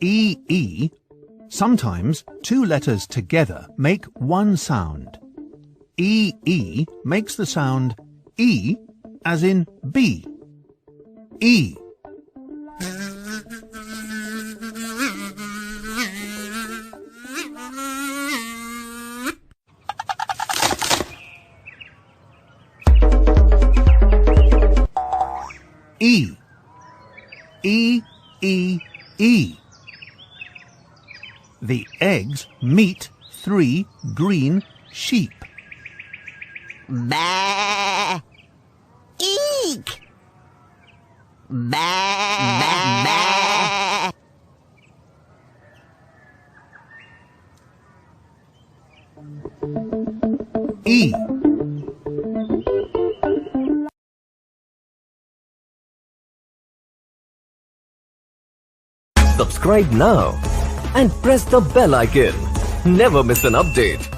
E. Sometimes two letters together make one sound. E makes the sound E, as in bee. E. E. E. The eggs meet 3 green sheep. Ba. Eek. Ba. Ba. E. Subscribe now and press the bell icon. Never miss an update.